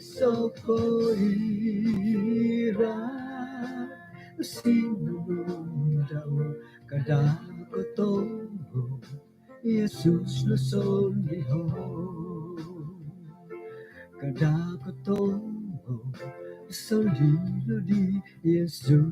sokoira sinundaw kadakotongo Yesus na soliho kadakotongo solilo di Yesus.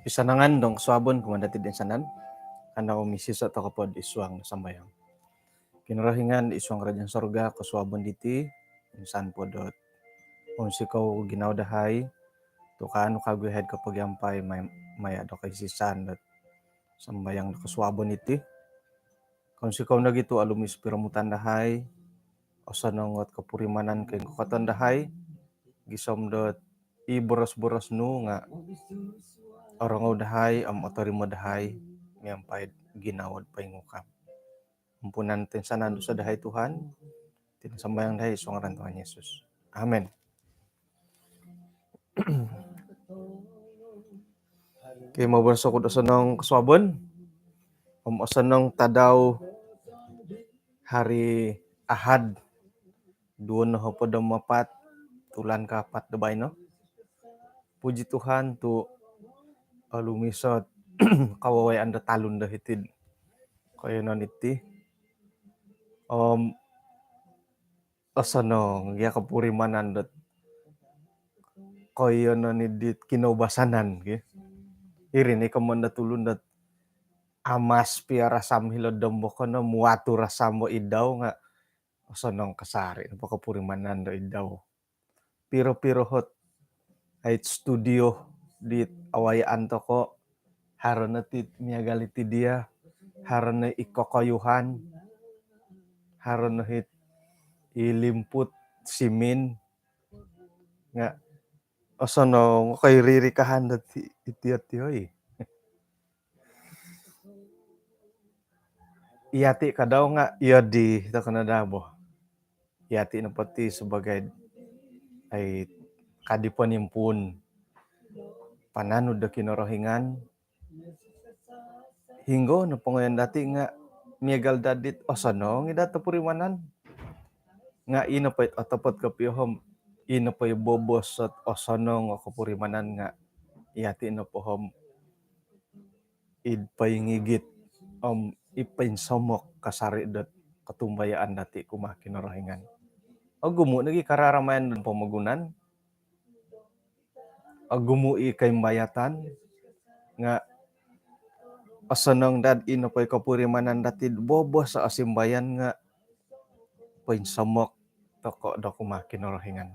Pisanangan dong suabon kumandati din sanan kana umisi sa takapod isuang sambayang. Kinarahingan isuang kerajaan sorga kasuabon diti insan podot. Unsi kau ginawdahay to kaano kaguhed kapag yampay may ado kay sisan dat sambayang kasuabon iti. Kunsi kau nagito alumis piramutan dahay osanongot kapurimanan kay kukatan dahay gisom dot iboros-boros nu nga orang dahay otori mo dahay miyampay ginawad paingukam. Ampunan tinsanan sa dahay Tuhan, tinsambayang dahay sa ngaran Tuhan Yesus. Amen. Kaya mabasa ko sanong kaswabon, sanong tadaw hari Ahad, doon na po daw mapat, tulan kapat dabay no? Puji Tuhan tu lumisot kawaway anda talon dah hitid. Kaya naniti. Asanong ya kapurimanan dat kaya nanidit kinaubasanan gitu. Irin ikamanda tulun dat amas piara samhilod dambo kono muatu rasamo idaw nga asanong kasari napakapurimanan da idaw. Piro-piro hot ay studio di awayaan to ko haron na miyagaliti dia haron na ikokayuhan haron na hit ilimput simin nga asanong kay ririkahan dat iti-ati iyati ka daw nga iyadi ta kanadabo iyati na pati sebagai ay kadipanimpun pananud da kinorohingan hinggo no pangayan dati nga miyagal dadit osano nga data purimanan nga ino pa atapot kapihom ino pa bobos at osano nga kapurimanan nga iyati na pohom id paingigit ipainsomok kasari dat katumbayaan dati kumakinorohingan gumu nagi kararamayan dan pamagunan gumu kay bayatan nga asanong dad ino pay kapurimanan dati bobos sa asimbayan nga painsamok toko da kumakinorohingan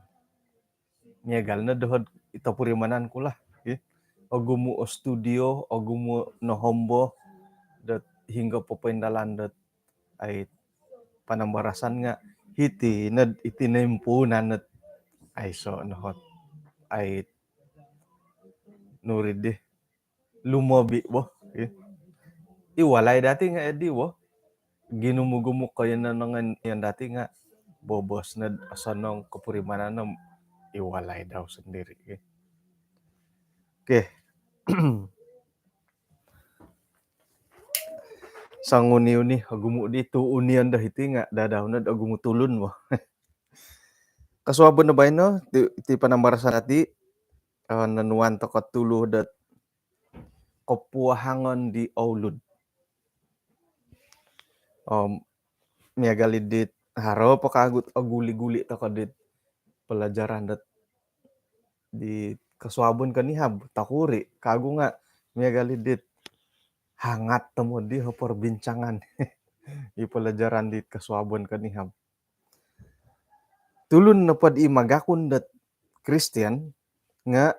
miyagal na dohod ito purimanan kulah gumu o studio gumu no hombo dat hingga popindalan dat ay panambarasan nga hiti nad itinimpunan at ay so nohot ay nurid lumobi bo iwalay dati nga edi bo ginumugumuk kayo na nangan yan dati nga bobos na asanong kapurimanan na iwalay daw sendiri okay. Sang uni-uni agumu dito unian dah iti nga dadaw na agumu tulun mo kaswabon na ba no iti panambarasan ati nanuan to katuluh dat kapuahangon di aulud miyagalid dit haro pakagut aguli-guli to kadit pelajaran dat di kaswabon kanihab takuri kagu nga miyagalid dit hangat temo di perbincangan di pelajaran di kaswabon kanihab tulun na pad imagakun dat Christian nga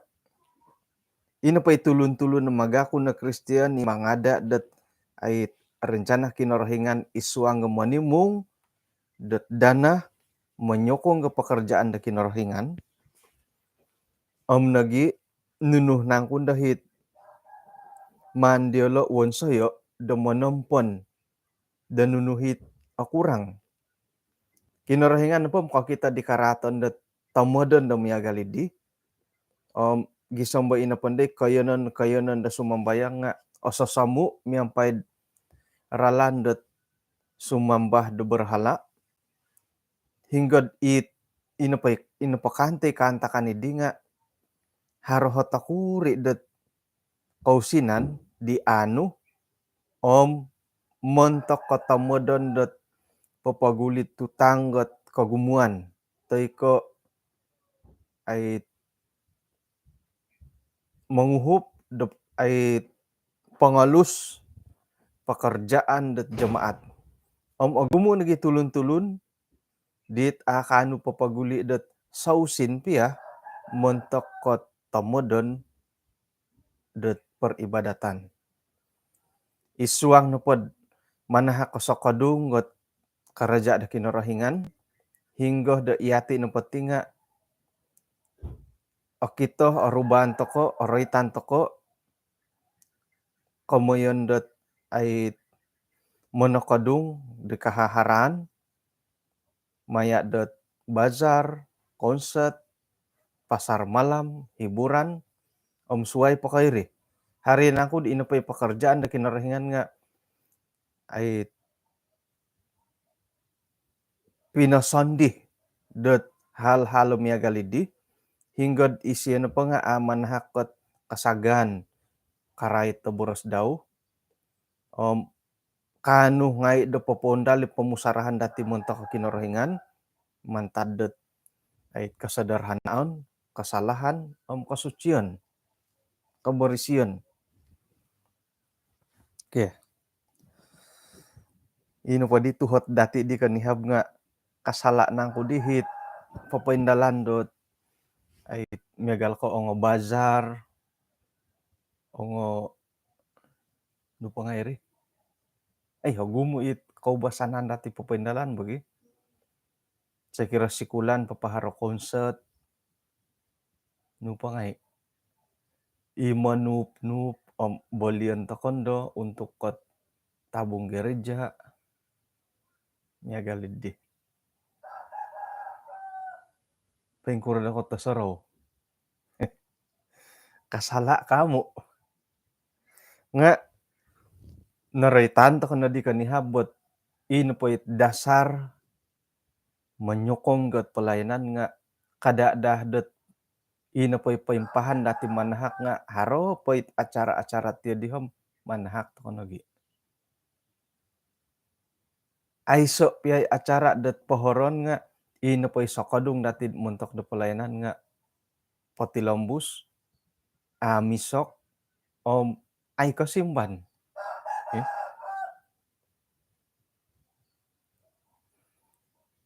ino pa itulun-tulun na magakun na Christian ni mangada dat ay rencana kinorohingan isuang manimung dat dana menyokong ke pekerjaan da kinorohingan nagi nunuh nangkun dahit mandiolo wonsoyo demonompon danunuhit akurang. Kinarahingan po maka kita di karaton da tamodon da miyagalidi. Gisombo ina pandai kayonon da sumambayang nga osasamu miyampay ralan da sumambah da berhala hingga inapakante kanta kanidi nga harohotakuri da kausinan di anu montok katamodon da papagulit tutanggot kagumuan taiko ay menguhup ay pangalus pekerjaan dat jemaat. Agumu nagi tulun-tulun dit akanu papaguli dat sausin pia montok kot tamodon dat peribadatan. Isuang napod manahak kosokadung got karaja da kinarahingan hingga da iati napatinga okito aruban toko oroitan toko komoyon dat ay monokadung di kahaharan maya dat bazar, konser, pasar malam, hiburan, suai pakairi. Hari aku di inapay pekerjaan da kinarahingan nga ay pinasandi dat hal-hal miyagalidi hingga isiyan pa nga aman hakot kasagan karay taburas daw. Kanu ngay da papondal pamusarahan dati montok kinarahingan mantadet ay kasederhanaan, kasalahan, kasucian, kabarisian. Okay. Ino pa di tuhot dati di kanihab nga kasala nangku dihit papaindalan dot ay megal ko ongo bazar ongo lupa nga iri ay hagumo it kaubasanan dati papaindalan bagi saya kira sikulan papaharo konser lupa nga imanup-nup bolian takondo untuk kot tabung gereja miyagalid di pengkuran ako tasaraw kasala kamu nga naraitan to na di kanihabot ino po it dasar menyokong gat pelayanan nga kada dahdet ino po paimpahan dati manahak nga haro po it acara-acara tiyo dihom manahak to konogi aiso piyay acara dat pohoron nga ino po sokadung dati montok da pelayanan nga potilombus misok ay kasimban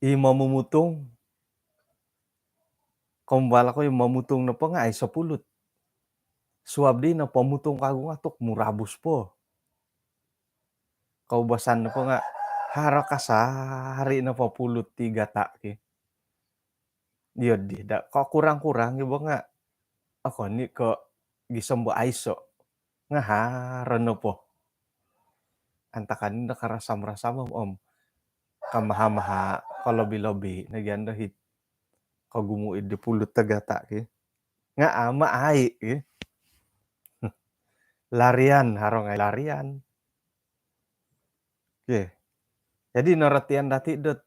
mamumutong kumbala ko yung mamutong na pa nga ay sa pulot suab di na pamutong kago nga tok murabus po kaubasan na pa nga hara kasari na papulot ti gata ki yun di da kurang-kurang iba nga ako ni ko gisambo aiso nga hara na po antakan na karasam-rasam kamaha-maha kalobi-lobi nagyan hit kagumuid di pulot tagata ki nga ama ay larian harong ay larian jadi naratian dati dot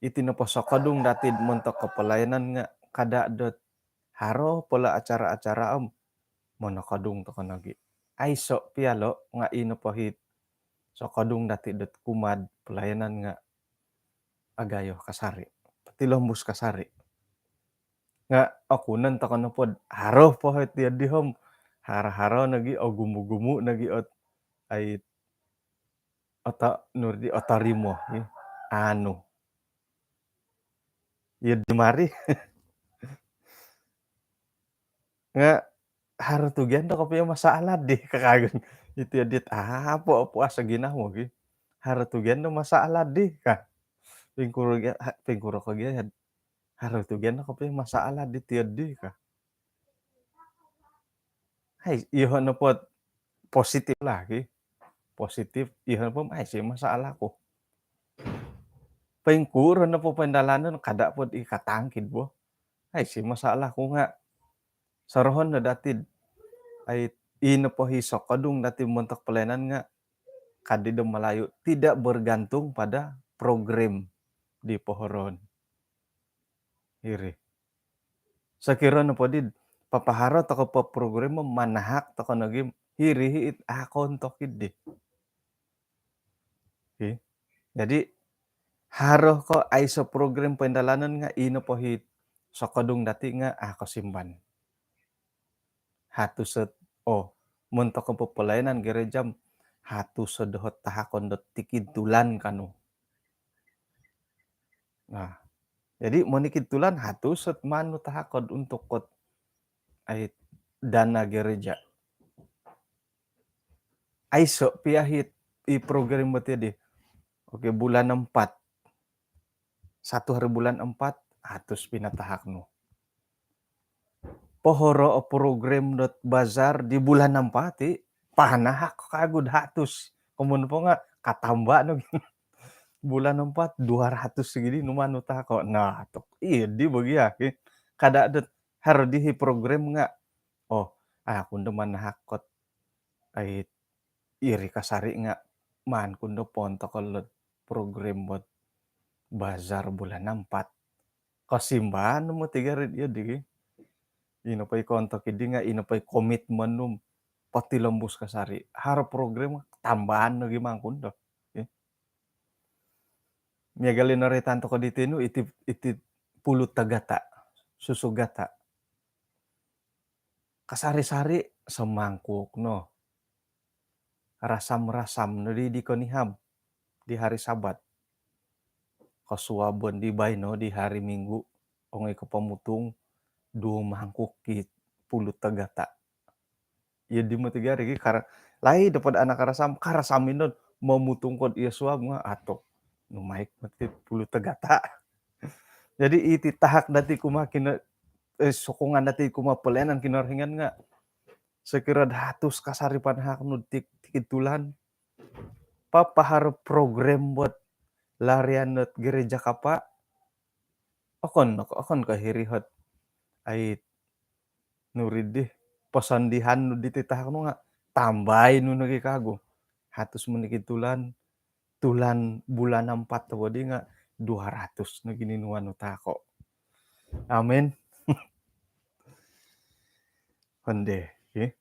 itinapasakadung dati montok kepelayanan nga kada dot haro pola acara-acara monokadung to kanagi aiso pialo nga ino pahit sakadung dati dot kumad pelayanan nga agayo kasari patilombus kasari nga akunan to kano pod haro pohit dia dihom hara-haro nagi o gumu-gumu nagi ot ay nurdi otarimo anu ya dimari nga haro tugian to kapiya masalah di kakagon itu ya dit apa asa ginawa gi haro tugian no masalah di ka pingkuro kagiya haro tugian no kapiya masalah di tiad di ka hay iho na pot positif lagi, positif ihan pun ay si masalah ko. Paingkuran na po pandalanan kada pod ikatangkid po. Ay si masalah ko nga sarohon na datid ay inapahisok kadung dati mentok pelayanan nga kadidom malayo tidak bergantung pada program di pohoron. Iri. Sakira na po did papaharo to pa program mo manahak to nagim hiri it akon to kid. Okay? Jadi haroh ko ay sa program pendalanan nga inapohit sa kadung dati nga ako simban. Hatu set mentok ko pelayanan gerejam hatu sedot tahakon dot tikid tulan kanu. Nah, jadi monikid tulan hatu set manu tahakon untuk kot ay dana gereja. Ay so piahit i program beti di. Oke bulan 4. Satu hari bulan 4 hatus pinatahak no. Pohoro program dot bazar di bulan 4 panahak kagud hatus. Kumun po nga katamba no bulan 4 200 segini numan utako. Nah, tok di bagi yakin kada adat hardihi program nga kundo manahakot ay iri kasari nga man kundo ponto kolot program bot bazar bulan 4. Kasimbahan mo tiga rin di. Ino pa'y kontak idi nga ino pa'y komitmen num pati lembus kasari. Har program tambahan no gimang kundo. Miagali na retanto ko dito no iti pulut tagata. Susugata. Kasari-sari semangkuk no. Rasam-rasam no di konihab di hari Sabat. Kasuabon di bay no di hari Minggu. Ongay kapamutung 2 mangkuk kit pulut tagata. Ya di mo tiga rigi lahi dapat anak karasamin nun memutung kod iya suab nga atok numaik mati pulut tagata. Jadi iti tahak dati kumakin sokongan dati kumapelenan kinarhingan nga sekira hatus kasaripan hak nu tikitulan papahar program buat larian net gereja kapa akon kahirihot ay nuridih pasandihan nu dititahak nu nga tambay nu nagikago hatus menikitulan tulan bulan 4 tawadi nga 200 na gininuan nu tako. Amen. Honde. Okay?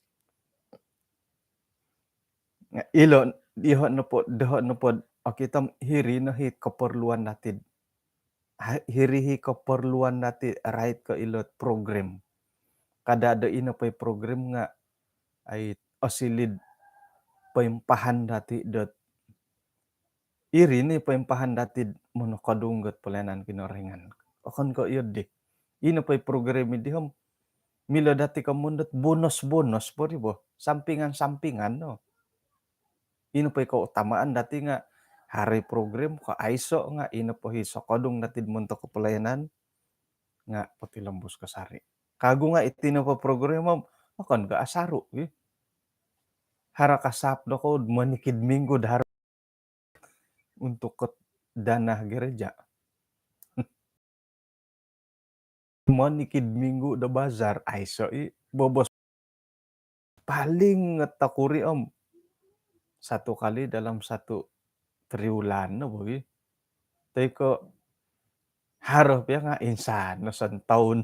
Ilon dihon na po kita hiri na hit keperluan natin. Hirihi keperluan natin right ke ilot program. Kada ada ina pay program nga ay osilid paimpahan dati dot iri ni paimpahan dati monokadunggot pelayanan kinorengan. Akon ko yun di. Ina pay program idihom mila dati kamundot bonus-bonus po di bo. Sampingan-sampingan no. Ino pa'y kautamaan dati nga hari program ka aiso nga ino po hisokadong natid munto ko pelayanan nga pati lembus kasari. Kago nga itino pa program akon ka asaru. Hara kasap do ko manikid minggo haro untuk ke dana gereja. Manikid minggu da bazar aiso bobos paling ngetakuri satu kali dalam 1 triwulan no boy. Tay ko harap ya nga insan no taon.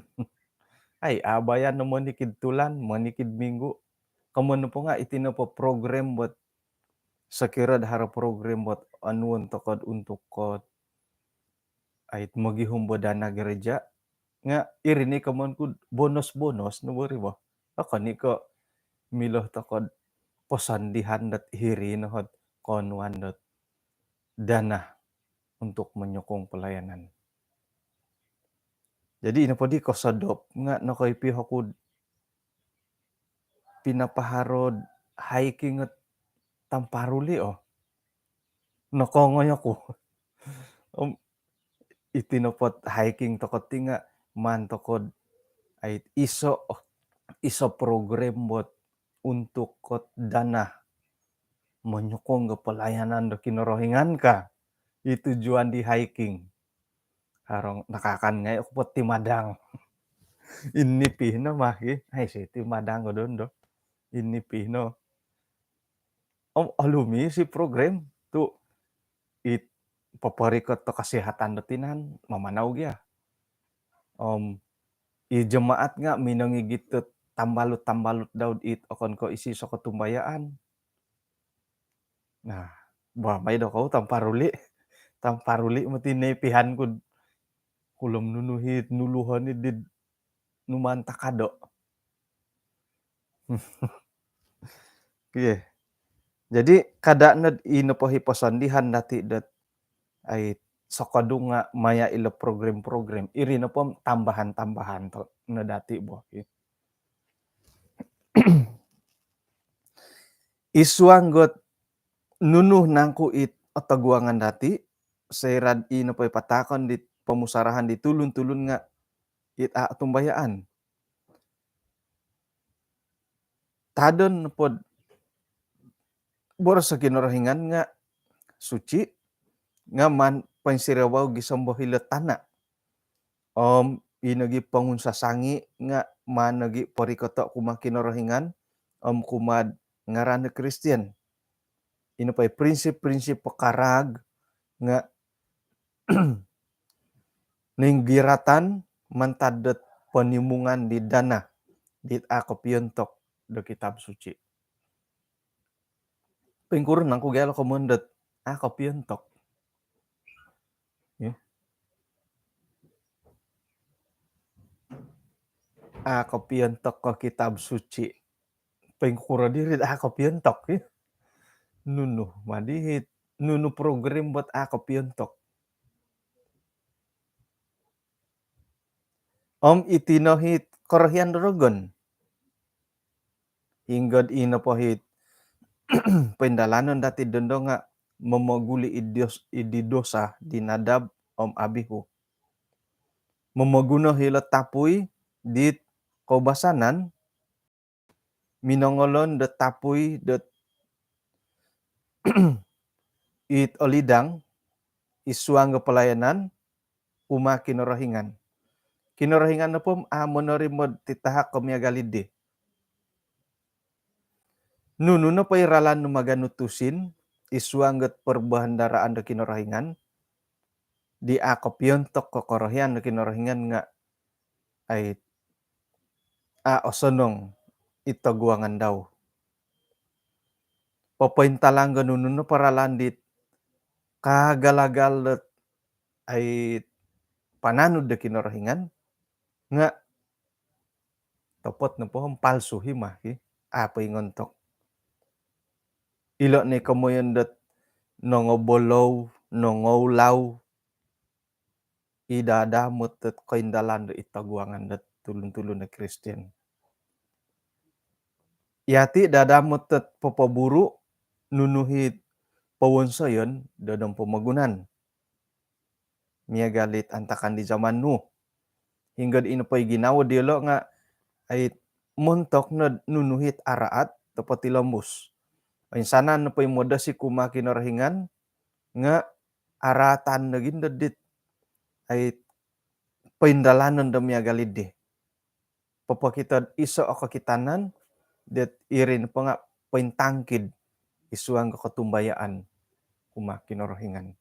Ay abayan no manikid tulan, manikid minggu. Kamun po nga itino po program buat sekira harap program buat anuan tokod untuk kod ay magihumbo dana gereja nga irini kamun ko bonus-bonus no bori bo. Ako ni ko miloh tokod posandihan dat hiri no hot konwan dat dana untuk menyokong pelayanan. Jadi ina po di ko sadop nga nakaipi ako pinapaharod hiking at tamparuli nakongoy ako. Itinopot hiking tokot tinga man tokod ay iso program bot untuk kot dana menyokong ke pelayanan do kinorohingan ka, tujuan di hiking. Harong nakakan ngay ako po timadang. Ini pihno mah ay si timadang ko doon do. Ini pihno. Alumi si program tu it paparikot to kesehatan do tinan mamanaw gya. Jemaat nga minangi gitu tambalut-tambalut daud it okon ko isi so ketumbayaan. Nah, may do ko tamparuli matinepihan ko kulom nunuhit nuluhan ni did numanta kado. Iya. Jadi kada ned inopo hiposandihan dati dat ay sokadu nga maya ilo program-program iri na po tambahan-tambahan to na dati bo. Iswanggot nunuh nangku it otaguangan dati serad ino po patakon di pemusarahan di tulun-tulun nga it tumbayaan. Tadon pod boros sa kinorohingan nga suci nga man pansirawaw gisambo hilatana. Inagi pangunsa sangi nga managi parikoto kumakinorohingan kumad ngaran na Christian. Ino pa'y prinsip-prinsip pakarag nga ninggiratan mantadet panimungan di dana dit ako piyontok do kitab suci. Pengkurun nang kugelo komundet ako piyontok. Ako piyontok ko kitab suci. Pengkuro diri ako piyontok. Nuno madihit. Nuno program buat ako piyontok. Itinohit korhian dorogon. Hinggod ino pohit pendalanon dati dondo nga memaguli ididosa dinadab abihu. Memaguno hila tapuy dit kobasanan minongolon de tapuy de it olidang isuang ke pelayanan uma kinorohingan. Kinorohingan na po monorimod titahak komia galide. Nuno na pa'y ralan numaganutusin isuang get perbahandaraan de kinorohingan di ako piyontok kokorohian de kinorohingan nga ay osonong itaguangan daw. Papaintalang ganun no para landit kagalagal ay pananud de kinorohingan nga topot na po palsu himah apay ngontok. Ilo ni kamoyon dat nongobolow, nongolaw, idadamot at kaindalan do itaguangan dat tulun-tulun na Christian. Yati dadamot at papaburu nunuhit pawonsoyon dodong pamagunan. Miya galit antakan di zaman nu. Hingga ino pa'y ginawa dilo nga ay montok na nunuhit araat tapat tilambus. Ay sana na pa'y moda si kumakinarahingan nga aratan na gindadit ay paindalanon da miya galid di. Papakitad iso o kakitanan dat irin pa nga paintangkid isuang katumbayaan kumakinarahingan.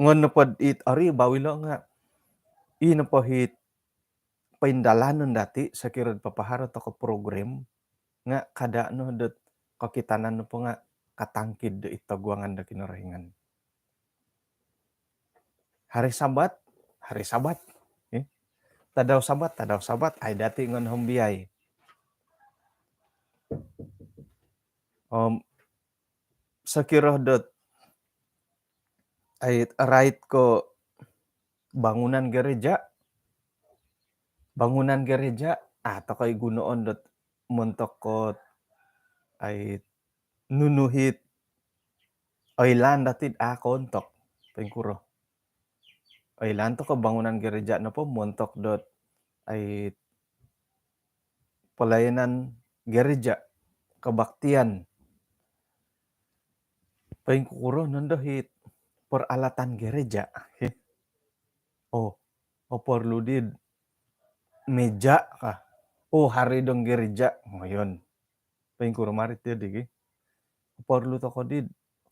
Ngon napad it ari bawilo nga ino po hit paindalanon dati sa kirad papaharot ako program nga kada no dat kakitanan no po nga katangkid do itaguangan da kinarahingan. Hari Sabat. Tadaw Sabat ay dati ngon humbiyay. Sa kirah dot ay right ko bangunan gereja atau kay gunoon dot montok ko ay nunuhit oilan datid kontok pengkuro. Oilan to ko bangunan gereja na po montok dot ay pelayanan gereja, kebaktian. Paling kukuro nandohit peralatan gereja. Oh, perlu di meja kah? Oh, hari dong gereja. Ngayon. Paling kuro marit ya digi. Perlu toko di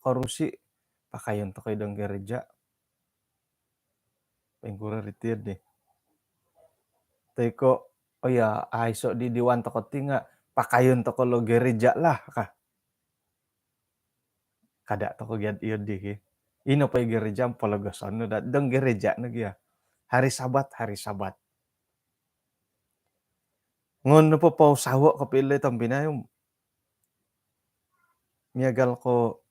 korusi pakaian toko dong gereja. Paling kuro ritir deh. Teko, oh ya, aiso di diwan toko tinga pakaian toko lo gereja lah kah? Kada toko giat iyo digi. Ino pa gereja palagosan no dong gereja na ya. Hari Sabat. Ngono po pau sawo kapili tampinayong miagal ko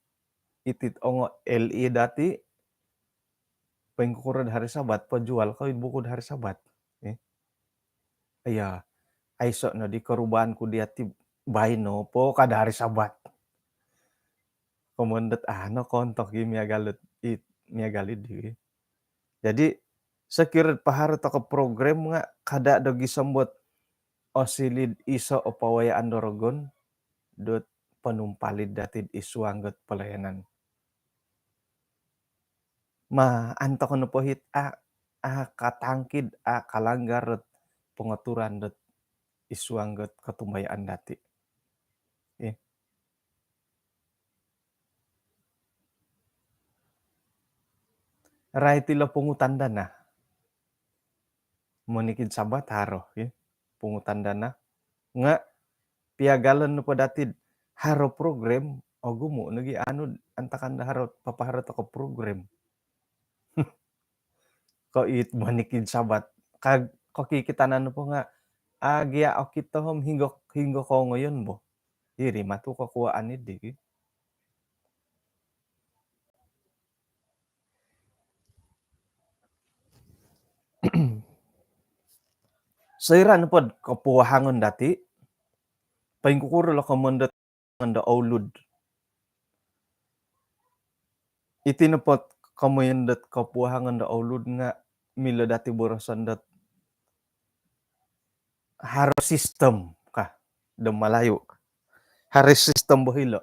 itit ongo LE dati pengkukuran hari Sabat pajual ko bukod hari Sabat. Aya aiso no di kerubahan ku dia ti baino po kada hari Sabat. Komondet ano kontok gi miagalit di. Jadi sekirat paharu to program nga kada dogi sambot osilid iso opawaya andorogon dot penumpalid datid isuanggot pelayanan. Anto kono pohit katangkid kalanggar pengaturan dot isuanggot ketumbayaan dati. Rai tilo pungutan dana. Monikid Sabat haro pungutan dana. Nga piagalan no padatid haro program ogumo nagi anu antakan haro papaharo to program. Ko it monikid Sabat kag kokikitanan po nga agia okito hom hinggo ko ngayon bo. Iri matu kakuaan idi. Sairan pod kapuahangon dati paing kukuro lo komondet nganda aulud. Itinepot kamoyendet kapuahangon da aulud nga mila dati borosan dat haro sistem kah da Malayu. Hari sistem bohilo.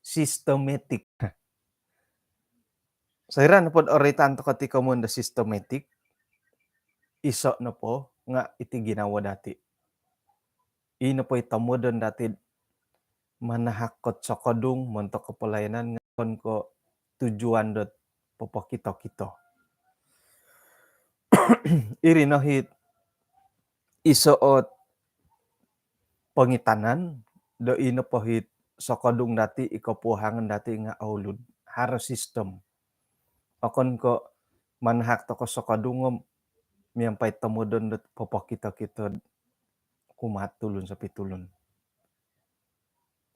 Sistematik. Sairan pod oritan to ketika mo da sistematik iso na po nga iti ginawa dati. Ino po itamodon dati manahakot sa kadung montok kepelayanan ngon ko tujuan dot popo kito. Iri no hit isoot pangitanan do ino po hit sa kadung dati ikapuhangan dati nga aulud haro sistem. Okon ko manahak to ko sa kadungom miyampay tamodon dot popo kito kumatulon sa pitulon.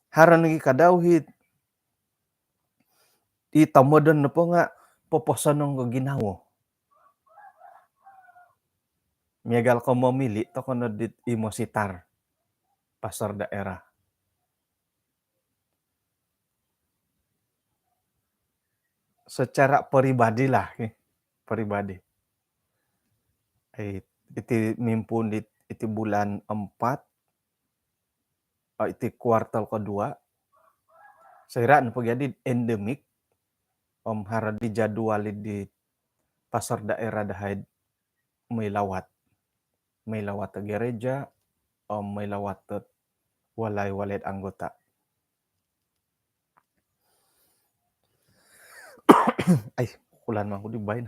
Haro nagi kadawhit itamodon na po nga poposanong ginawo. Miagal ko mamili to kono dit imositar pasar daerah. Secara pribadi lah, pribadi. Iti mimpun iti bulan 4, iti kuartal kedua. Sairaan pagadi endemik hara di jadwal di pasar daerah dahaid may lawat ke gereja, may lawat walay anggota. Ay, kulan man ko di bayin.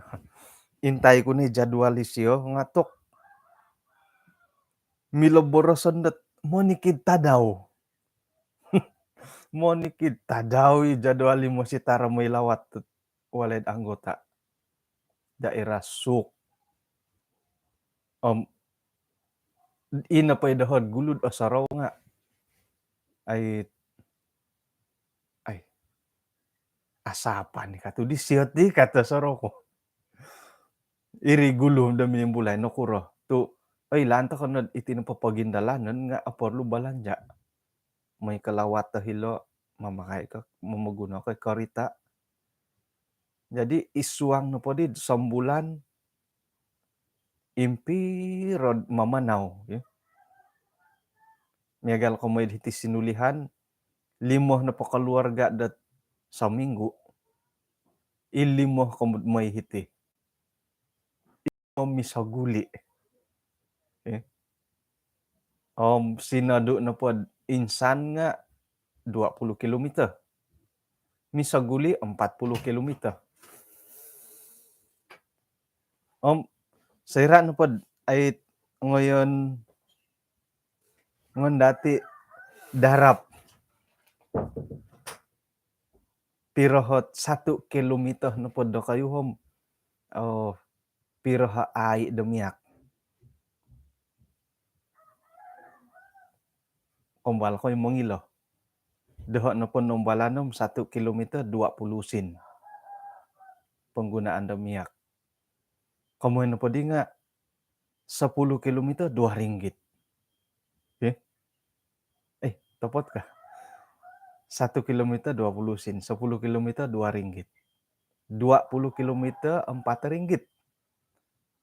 Intay ko ni jadwalisyo ngatok miloboroson dat monikid tadaw. Monikid tadaw jadwali mo si tara may lawat walay anggota. Daerah suk. Ina pa idahod gulud o saraw nga ay asapan ni kato di siyot di kato saraw ko. Iri gulum dami yung bulay no kuro. Tu ay lanta ko na itinapapagindalanan nga aporlo balanja. May kalawat ta hilo mamakay ka mamaguna kay karita. Jadi isuang no po di sambulan impi rod mamanaw. miagal ko may hiti sinulihan, limoh na po keluarga dat saminggu, ilimoh ko may hiti. Misaguli. Eh. Sinadu na po insan nga 20 kilometer. Misaguli 40 kilometer. Saira na po ay ngayon dati darap pirohot 1 kilometer na po do kayo hom. Piroha ay demiak. Kumbal ko yung mongilo. Doho na po nombalanom 1 kilometer 20 sen. Penggunaan demiak. Kamu na po di nga 10 kilometer 2 ringgit. Tepat kah? 1 kilometer 20 sen, 10 kilometer 2 ringgit. 20 kilometer 4 ringgit.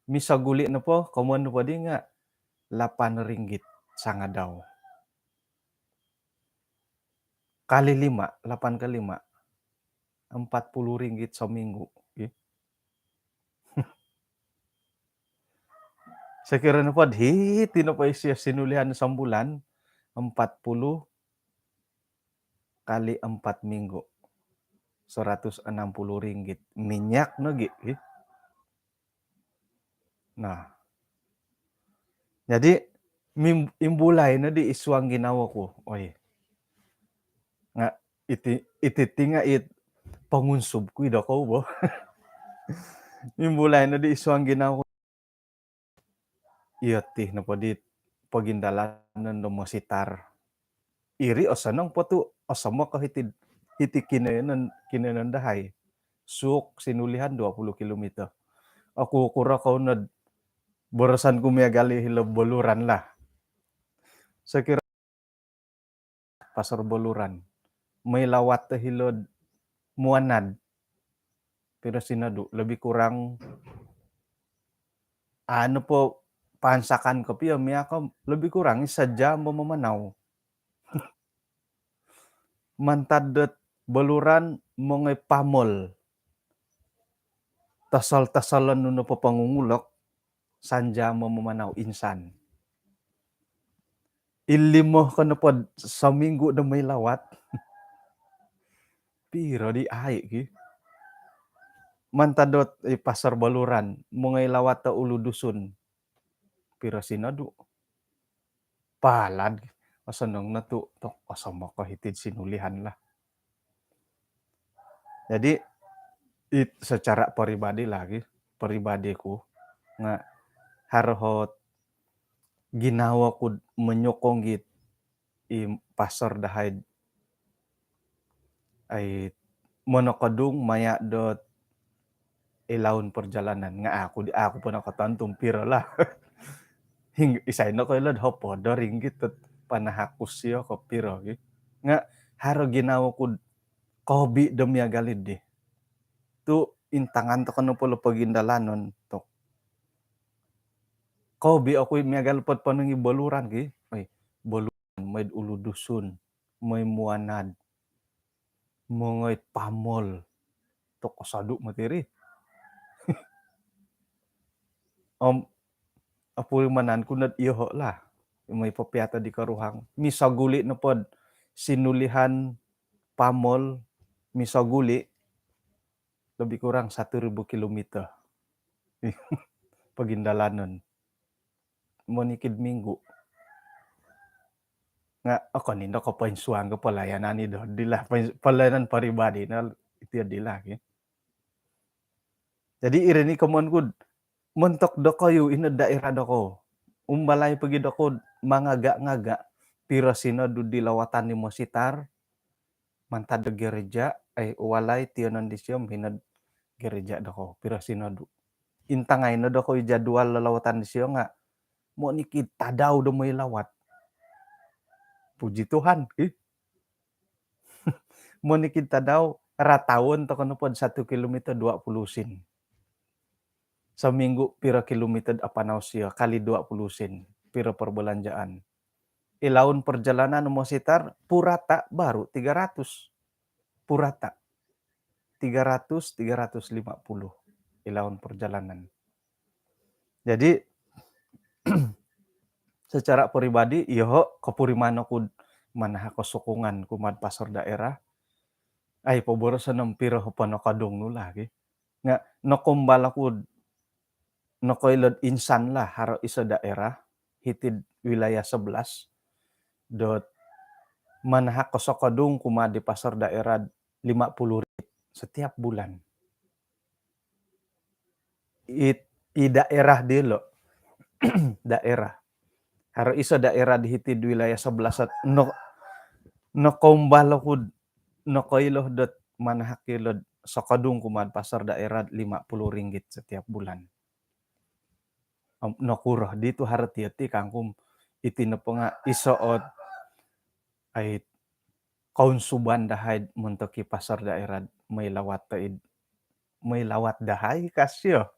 Misaguli na po, kamu na po di nga 8 ringgit sangadaw. Kali 5, 8 kali 5, 40 ringgit seminggu. Saya kira na po, hiti na po siya sinulihan sa bulan, 40 kali 4 minggu. 160 ringgit. Minyak no gi. Nah. Jadi imbulay na di iswang ginawa ko. Oy. Nga iti nga pangunsub ko ida ko bo. Imbulay na di iswang ginawa ko. Iyati na po di pagindalanan do masitar. Iri osanang po to osamo ka hiti kinanan dahay. Suk sinulihan 20 kilometer. Aku kura kau na borosan kumiagali hilab boluran lah. Saya kira pasar boluran. May lawat te hilod muanad. Pero sinadu lebih kurang ano po pansakan ko piyo miyako lebih kurang 1 jam memanaw. Mantadot boluran mongay pamol. Tasal-tasalan no po pangungulok 1 jam memanaw insan. Ilimoh ko na po sa minggu na may lawat. Piro di ay ki. Mantadot pasar boluran mongay lawat ta ulu dusun. Piro sinadu. Palad. Asanong natu tok asama ka hitid sinulihan lah. Jadi secara pribadi lagi, pribadiku nga harhot ginawa ko menyokong git pasar dahay ay monokadung maya dot ilawn perjalanan nga ako po nakatantum pira lah. Isay na ko ilad hopo do ringgit at panahakus siya ko pira nga haro ginawa ko kobi demi agalid di. Tu intangan to kano polo pagindalanon to. Kobi ako miagal pat panungi boluran ki. Ay boluran may ulu dusun, may muanad, mongay pamol. To kasadu matiri. Apoy manan kunat iyo lah. May papiata di karuhang. Misaguli na pod sinulihan pamol misaguli lebih kurang 1,000 kilometer. Pagindalanon. Monikid minggu. Nga ako nindo ko painsuang ko palayanan ni do. Dila palayanan paribadi na itu dila. Jadi irini kamon ko mentok do kayo ina daerah do ko. Umbalay pagi do ko mangaga-ngaga pira sinadu di lawatan ni mositar mantad gereja ay walay tionan di siyom hinad gereja do ko pira sinadu. Intangay na do ko jadwal lalawatan di siyo nga mo ni kita daw do may lawat. Puji Tuhan. Mo ni kita daw ratawon to kano pod 1 kilometer 20 sen. Sa minggu pira kilometer apanaw siya kali 20 sen pira perbelanjaan. ilaun perjalanan mo sitar purata baru 300. Purata 300, 350 ilaun perjalanan. Jadi secara pribadi iho kepurimano kud manaha kosukungan kumat pasar daerah ay paboro sa nampiro pano kadong nula nga nakumbala kud nakoilod insan lah haro isa daerah hitid wilayah 11 dot manaha kosokadung kuma di pasar daerah 50 setiap bulan. I daerah dilo daerah haro isa daerah di hitid wilayah 11 at no kumbala kud no koilo dot manaha kilod sokadung kumad pasar daerah 50 ringgit setiap bulan. No kuroh dito harati kangkum itinapo nga isoot ay kaun suban dahay muntoki pasar daerah may lawat dahay kasyo.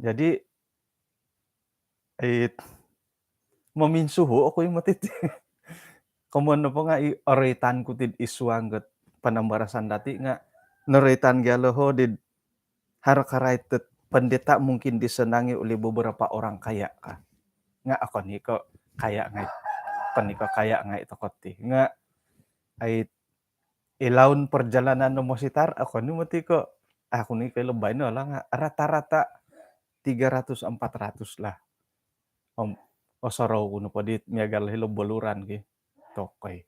Jadi ay maminsuho ako yung matiti. Kumano po nga oritan ko tid iswanggot panambarasan dati nga noritan galoho did harakaraitet pendeta mungkin disenangi oleh beberapa orang kaya ka. Nga ako niko kaya nga paniko kaya nga ito koti. Nga ay ilaun perjalanan no mositar ako ni matiko ako ni kay lebay no lang nga rata-rata 300-400 lah. Osaraw kuno pa dit miagal hilo boluran ki. Tokay.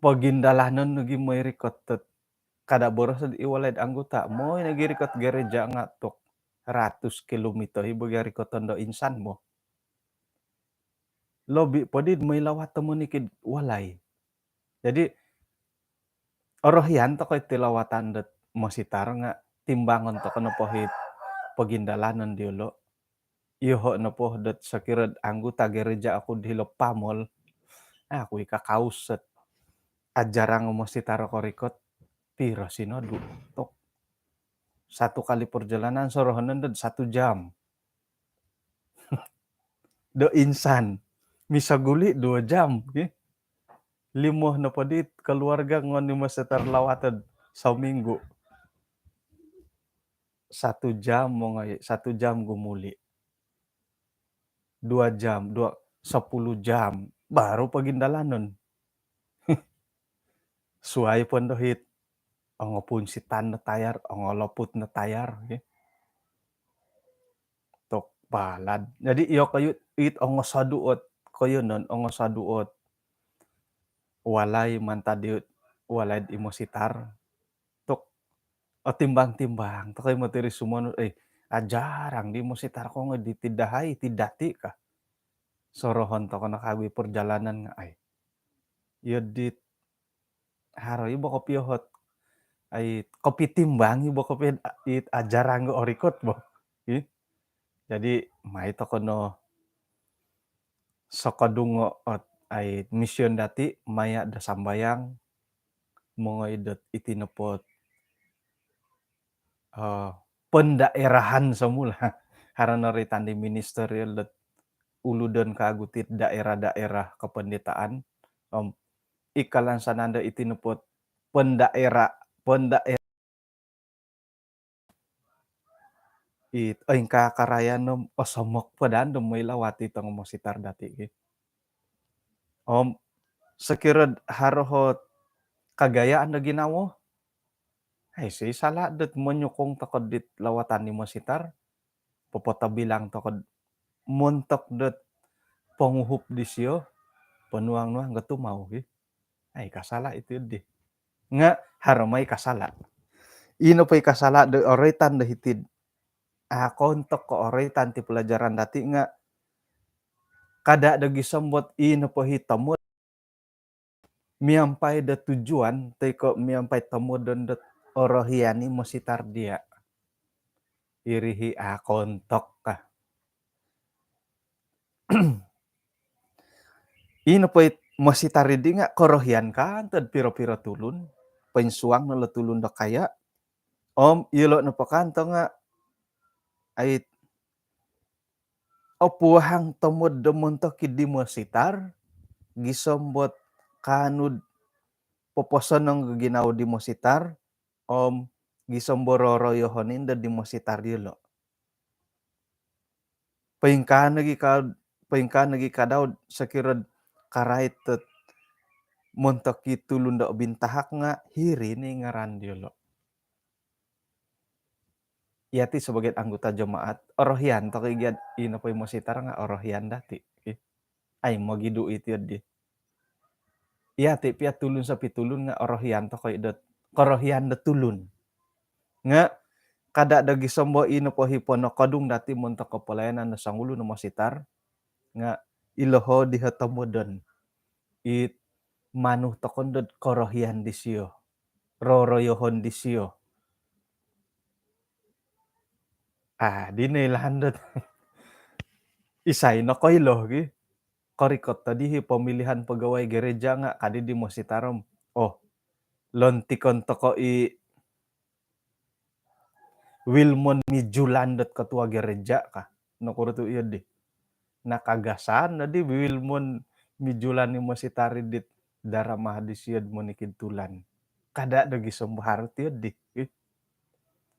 Pagindalanon nagi may rikotet kada boros iwalad anggota mo nagirikot gereja nga tok 100 kilometer ibo garikoton do insan mo. Lobi podid may lawat temo nikid walay. Jadi orohian to koy tilawatan dot mositar nga timbangon to kono pohit pagindalanon diulo. Iho na po dot sakirad anggota gereja ako dihilo pamol. Aku ikakauset ajarang mositar ko rikot piro sinodu tok. Satu kali perjalanan sorohanan dot 1 jam. Do insan misaguli 2 jam limoh na padit keluarga ngon ni masetar lawatan sa minggu 1 jam mo ngay 1 jam gumuli 2 jam 10 jam baru pagindalanon. Suay pon dohit ang punsitan na tayar ang loput na tayar tok palad. Jadi iyo kayo it ang saduot kayo non ang saduot walay mantadiut walay imositar tok o timbang-timbang to kayo matiri sumonod ajarang di mositar ko nga ditidahay tidati ka. Sorohon to ko nakagwi perjalanan nga ay yodit haro ibo ko piyohot ay kopi timbang ibo ko it ajarang nga orikot mo. Jadi maito ko no sokadungo ot ay misyon dati maya da sambayang mongoy dot itinepot pendaerahan semula harana ritan di ministerial dot uludon kagutit daerah-daerah kependetaan ikalan sananda itinepot pendaerah it kakarayan no osomok padan do may lawati tong mositar dati sekirad harohot kagayaan na ginawo ay si sala dot monyukong takod dit lawatan ni mositar popota bilang takod montok dot panguhup disyo panuang-nuang gatumaw ay kasala itu di nga haramay kasala ino pa'y kasala do oritan da hitid kontok ko oritan ti pelajaran dati nga kada dagi sambot ino po hitamot miampai da tujuan teko miampai tamo don dot orohiani mositar dia irihi kontok ka ino po mositar di nga korohian kan tad piro-piro tulun pensuang na tulun da kaya ilo na pakanto nga ay opuhang tomod demonto kidimo sitar gisombot kanud poposon ng ginaw di mo sitar om gisombororo yohonin da di mo sitar yelo. Paingkaan nagi kadaw sakirad karait montok itulun da bintahak nga hiri ni ngaran yelo. Yati sebagai anggota jemaat orohian to kay ino po mo sitar nga orohian dati. Ay magidu itu di. Yati pia tulun sa pitulun nga orohian to kay korohian da tulun. Nga kada dagi sombo ino po hipono kadung dati montok kapalayanan na sangulo na masitar nga iloho dihatamodon it manuh tokondod korohian disyo roroyohon disyo dinailandot isay na koylo gi korikot tadi pemilihan pegawai gereja nga kadi di mositarom lontikon toko Wilmon Mijulandot ketua gereja ka nokurutu iya di nakagasan na di Wilmon Mijulan ni mositari dit dara mahadisiad monikid tulan kada dagi sombahar tiyo di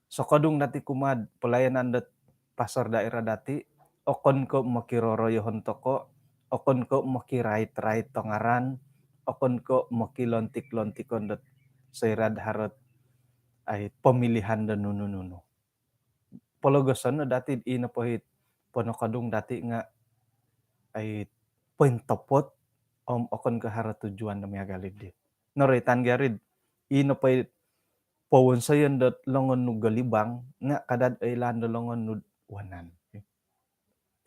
so kadung dati kumad pelayanan dat pasar daerah dati okon ko makiroro yohon toko okon ko makirait-rait tongaran okon ko makilontik-lontikon dat sairad harot ay pemilihan dan nunu pologosan na dati ina pohit pono kadung dati nga ay point topot okon ka harot tujuan na miagalid di noritan garid ina pohit pawon sayan dat longon nu galibang nga kadad ay lando longon nu wanan.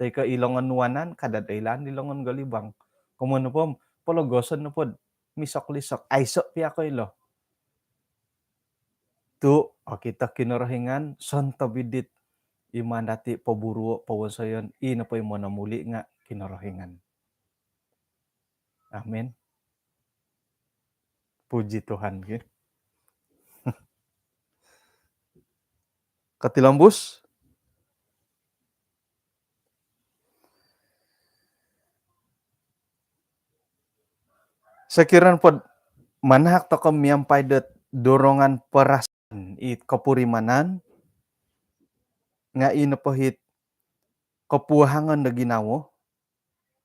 Teka ilongon nu wanan kadad ay lando longon galibang. Kumano po pologosan na po misok-lisok ay so piya ko ilo. Tu kita kinarahingan sonto bidit imandati paburuo pawon sayan ina po mo namuli nga kinarahingan. Amen. Puji Tuhan. Katilambus sekiran pod manahak toko miampai det dorongan perasaan it kapurimanan nga ino pohit kapuhangan da ginawo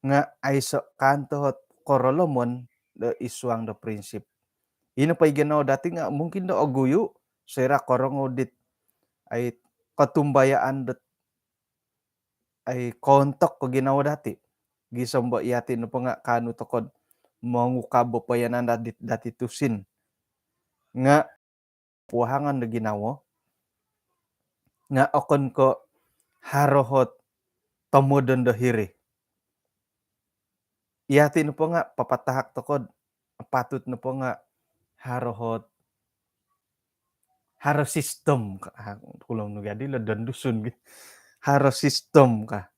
nga ay so kantohot korolomon da iswang da prinsip. Ino pa ginaw dati nga mungkin da oguyo sera korongo dit ay katumbayaan dat ay kontok ko ginawa dati. Gisombo iyati no pa nga kanu tokod mangukabo pa yanan dati tusin nga puhangan da ginawo nga okon ko harohot tomodon da hiri. Iyati no po nga papatahak tokod patut no po nga harohot haro sistem kulong no gadi lo dan dusun haro sistem ka.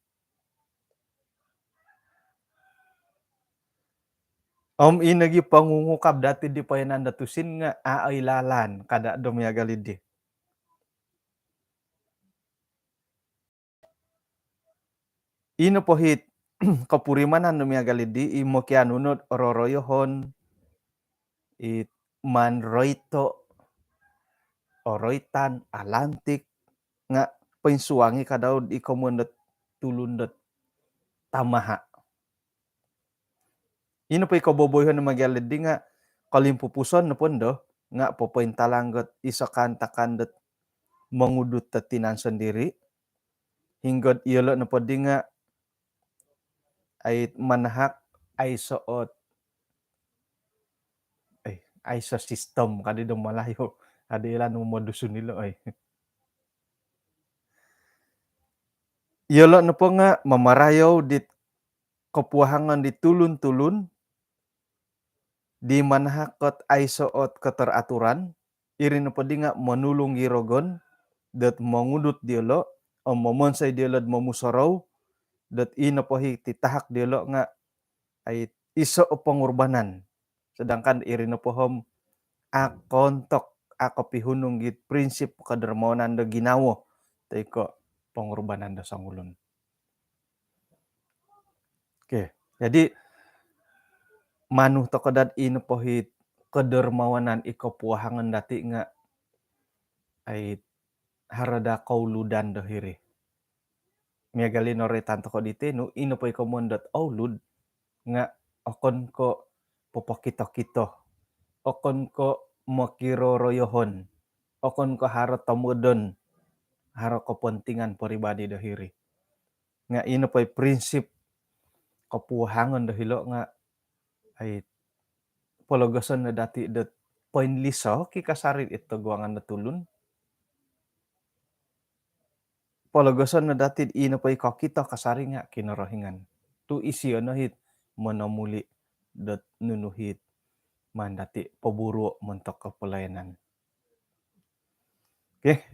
Inagi pangungukab dati di payanan datusin nga aailalan kada dom ya galidi. Ino pohit kapurimanan dom ya galidi imo kianunod ororoyohon it manroito oroitan alantik nga pensuangi kadaud ikomundet tulundet tamaha. Ino pa ikaboboyhon na magyalidi nga kalimpupuson na pondo nga popointalanggot isakantakandet mangudut tatinan sendiri hinggod iyolo na podi nga ay manahak ay soot ay sa sistem kadi dong malayo adi ilan modusun nilo ay iyolo na po nga mamarayaw dit kapuhangan di tulun-tulun di manahakot ay soot keteraturan irin na podi nga manulung girogon dat mangudut diolo o momonsay diolo mamusaraw dat ino po titahak diolo nga ay iso o pangurbanan sedangkan irin na po akontok ako pihunong git prinsip kadermonan da ginawo tayko pangurbanan da sangulon. Oke. Jadi manuh to kadat inu pohit kedermawanan iko puahangan dati nga ay harada kauludan dahiri. Miagali noretan to ko dite no ino po iko mondot aulud nga okon ko popokito-kito. Okon ko makiroroyohon. Okon ko haro tamudon. Haro kepentingan pribadi dahiri. Nga ino po prinsip kapuahangan dahilo nga ay pologason na dati dat poin liso kikasarit ito guangan na tulun. Pologason na dati ino po ikaw kita kasari nga kinorohingan. Tu isiyo no hit monamuli dat nunuhit mandati paburo mentok kepelayanan. Oke.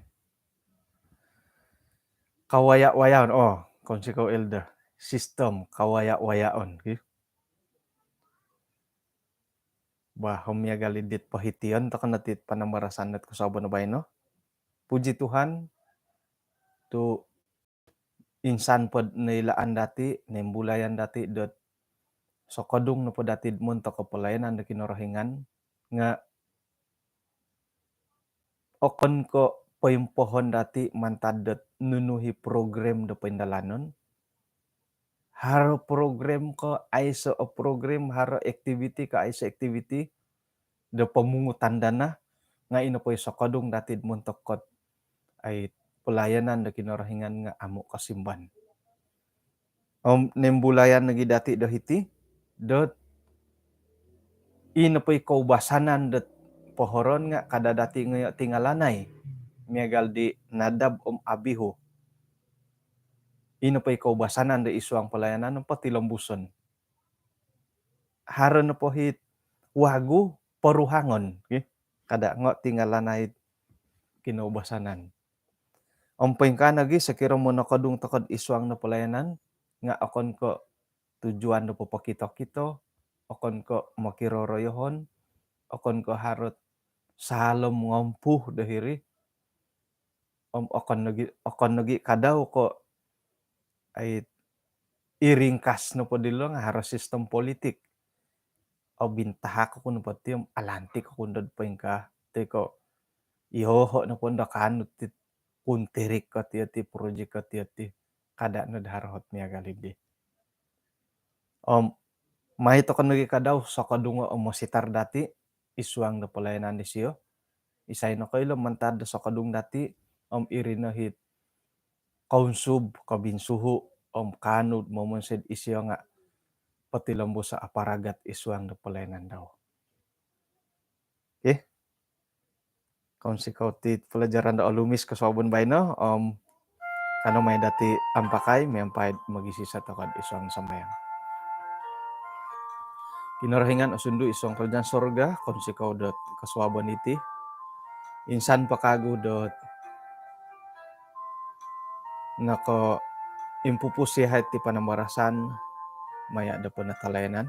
Kawaya-wayaon. Oh, konsiko elder. Sistem kawaya-wayaon. Okay. Bah, humya galidit pahitian to kanatit panamarasan at kusabon na bay no. Puji Tuhan tu insan pod nailaan dati, nembulayan dati dot sokodung no po dati mun to kepelayanan da kinorohingan nga okon ko poimpohon dati mantadet nunuhi program da pendalanon. Haro program ko aiso o program haro activity ka aiso activity da pemungutan dana nga ino po sokodung dati mun tokot ay pelayanan da kinorohingan nga amo kasimban. Nembulayan lagi dati dahiti dot ino po kaubasanan dot pohoron nga kada dati ngayo tingalanay miagal di Nadab Abihu. Ino po kaubasanan da isuang pelayanan ng patilambuson. Haro na po hit wagu paruhangon. Okay? Kada ngo tingalanay kinaubasanan. Ompeng ka nagi sekiro mo nakadung takad isuang na pelayanan nga akon ko tujuan do popokito-kito, akon ko makiroroyohon, akon ko harot salom ngompuh dahiri. Akon nagi kadaw ko ay iringkas no po dilo nga harus sistem politik. O bintahak ko no pati alantik ko kundod pengka teko ihoho no punda kanut tit kuntirik ka ti project ka ti kada no darhot niya galidi. Mahito kan nagi kadaw sa kadungo mositar dati isuang na pelayanan di siyo. Isay no kailo mantad sa kadung dati irinahit kaunsub kabinsuhu kanud momonsid isyo nga patilambo sa aparagat isuang na pelayanan daw. Okay? Konsikaw ti pelajaran da alumis kasabon bay no kano may dati ampakay may ampay magisisa takad isuang sambayang. Kinarahingan usundu isong kerajaan sorga konsikaw dot kaswaban iti insan pakagu dot nako impupusihat ti panamarasan maya da panatalayanan.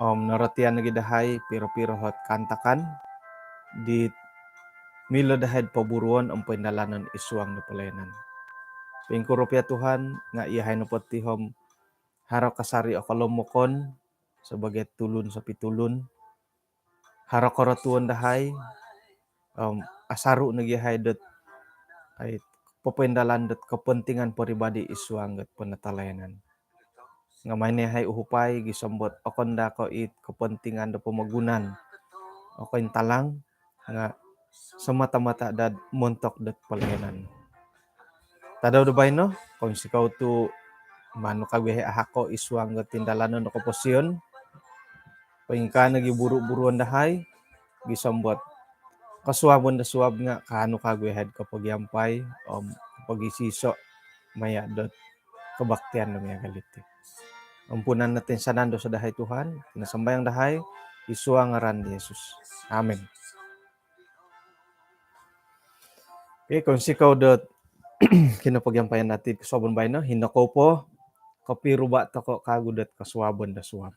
Naratian nagi dahay piro-piro hot kantakan di milo dahed paburuan ang pendalanan isuang na pelayanan. Pingkurupya Tuhan nga iyahay no patihom haro kasari o kalomokon sebagai tulun sa pitulun. Haro karatuan dahay asaru nagiyahay dot ay papendalan dot kepentingan pribadi isuang gat panatalayanan. Nga manihay uhupay gisambot okon da ko it kepentingan da pamagunan. Okon talang nga semata-mata dad montok dat pelayanan. Tadaw do bay no kung sikaw tu manu kagwehe ahako isuang gat tindalanon do komposyon pangka nagiburu-buruan dahay gisambot kasuabon da suab nga kaano kagwehed kapag yampay pagisiso maya dot kebaktian na mga galiti. Ampunan natin sanando sa dahay Tuhan, nasambayang dahay, isuang ngaran ni Jesus. Amen. Okay, kung sikaw dot kinapagyampayan natin kasabon bay no, hinako po, kapiruba tako kagudat kasuabon da suab.